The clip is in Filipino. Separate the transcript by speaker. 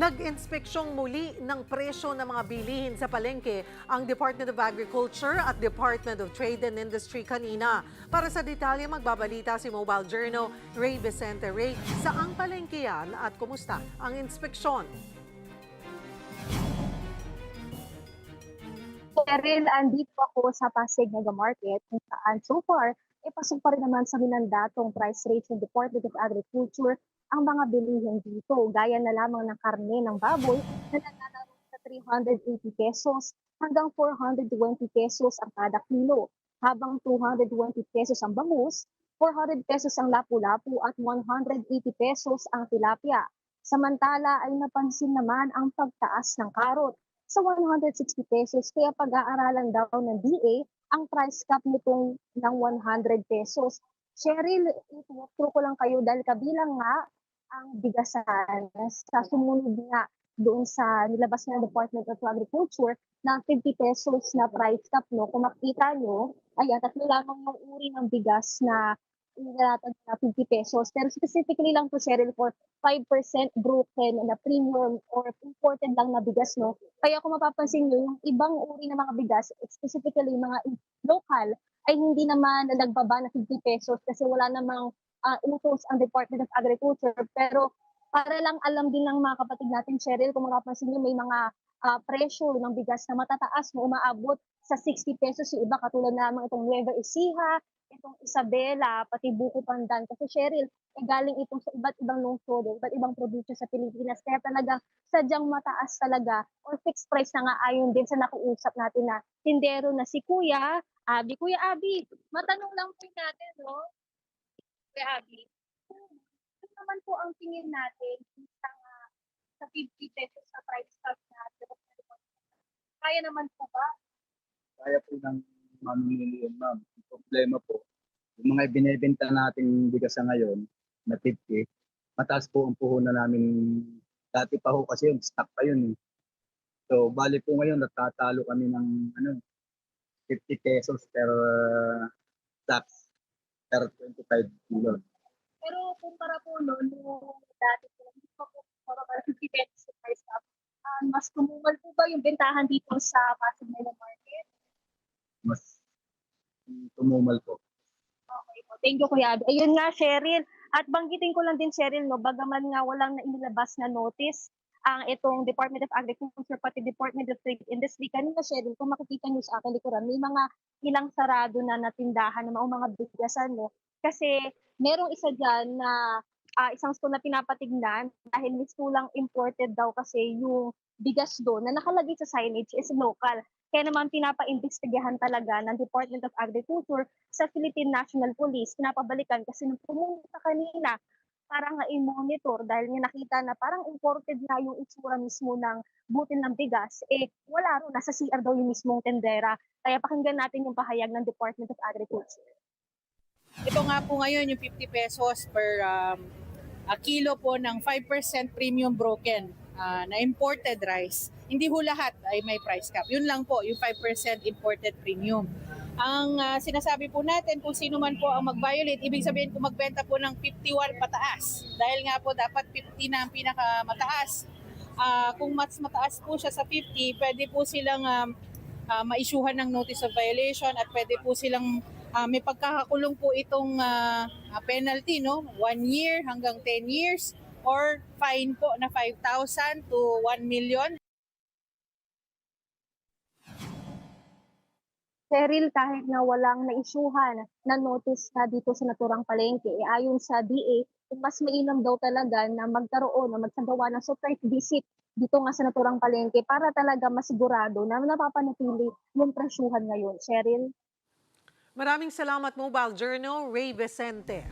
Speaker 1: Nag-inspeksyong muli ng presyo ng mga bilihin sa palengke ang Department of Agriculture at Department of Trade and Industry kanina. Para sa detalye, magbabalita si Mobile Journal Ray Vicente. Ray, saang palengke yan at kumusta ang inspeksyon?
Speaker 2: Cheryl, andito ako sa Pasig Mega Market kung saan so far, pasok pa rin naman sa minandatong price range ng Department of Agriculture ang mga bilihin dito. Gaya na lamang ng karne ng baboy na naglalaro sa 380 pesos hanggang 420 pesos ang kada kilo. Habang 220 pesos ang bangus, 400 pesos ang lapu-lapu at 180 pesos ang tilapia. Samantala ay napansin naman ang pagtaas ng karot sa 160 pesos. Kaya pag-aaralan daw ng DA ang price cap nitong ng 100 pesos. Cheryl, i-walkthrough ko lang kayo dahil kabilang nga ang bigasan sa sumunod nga doon sa nilabas ng Department of Agriculture na 50 pesos na price cap. No? Kung makita nyo, ayan, tatlo lamang yung uri ng bigas na inilatag na 50 pesos. Pero specifically lang po, Cheryl, for 5% broken na premium or imported lang na bigas, no? Kaya kung mapapansin nyo, yung ibang uri ng mga bigas, specifically mga local, ay hindi naman nagbaba na 50 pesos kasi wala namang utos ang Department of Agriculture. Pero para lang alam din ng mga kapatid natin, Cheryl, kung mapapansin nyo, may mga presyo ng bigas na matataas na umaabot sa 60 pesos. Yung iba katulad namang itong Nueva Ecija, itong Isabela, pati Buko Pandan. Kasi Cheryl, galing itong sa iba't ibang lungsod, iba't ibang probinsya sa Pilipinas. Kaya talaga sadyang mataas talaga or fixed price na nga ayon din sa nakuusap natin na tindero na si Kuya Abi. Kuya Abi, matanong lang po natin, no? Kuya Abi, ano naman po ang tingin natin sa 50 pesos na price tag natin? Kaya naman po ba?
Speaker 3: Kaya po ng mamimili yun, ma'am. Ang problema po, yung mga binebenta nating bigas sa ngayon na 50, mataas po ang puhunan namin. Dati pa ho kasi yun, stock pa yun. So, bali po ngayon, natatalo kami ng 50 pesos per stocks per 25 kilo.
Speaker 2: Pero kumpara po noon, nung dati po, hindi pa po para 50 pesos sa price up. Mas tumumal po ba yung bentahan dito sa Pasig Mega Market?
Speaker 3: Mas tumumal po.
Speaker 2: Okay po. Thank you, Kuya Abi. Ayun nga, Cheryl. At banggitin ko lang din, Cheryl, no, bagaman nga walang inilabas na notice ang itong Department of Agriculture pati Department of Trade Industry. Kanina, Cheryl, kung makikita nyo sa akin likuran, may mga ilang sarado na natindahan ng mga bigasan, no? Kasi merong isa dyan na isang store na pinapatignan dahil mismo lang imported daw kasi yung bigas doon na nakalagay sa signage is local. Kaya naman pinapa-imbestigahan talaga ng Department of Agriculture sa Philippine National Police, pinapabalikan kasi nung pumunta kanina para nga i-monitor dahil nga nakita na parang imported na yung itsura mismo ng butil ng bigas, wala rin, nasa CR daw yung mismong tendera. Kaya pakinggan natin yung pahayag ng Department of Agriculture.
Speaker 4: Ito nga po ngayon yung 50 pesos per kilo po ng 5% premium broken na imported rice. Hindi ho lahat ay may price cap. Yun lang po, yung 5% imported premium. Ang sinasabi po natin kung sino man po ang mag-violate, ibig sabihin kung magbenta po ng 51 pataas. Dahil nga po dapat 50 na ang pinakamataas. Kung mas mataas po siya sa 50, pwede po silang ma-issuehan ng notice of violation at pwede po silang may pagkakakulong po itong penalty, no? 1 year hanggang 10 years or fine po na 5,000 to 1 million.
Speaker 2: Cheryl, kahit na walang naisyuhan na notice na dito sa naturang palengke, ayon sa DA, mas mainam daw talaga na magkaroon o magsagawa ng surprise visit dito nga sa naturang palengke para talaga masigurado na napapanatili yung presyuhan ngayon. Cheryl?
Speaker 1: Maraming salamat, Mobile Journal Ray Vicente.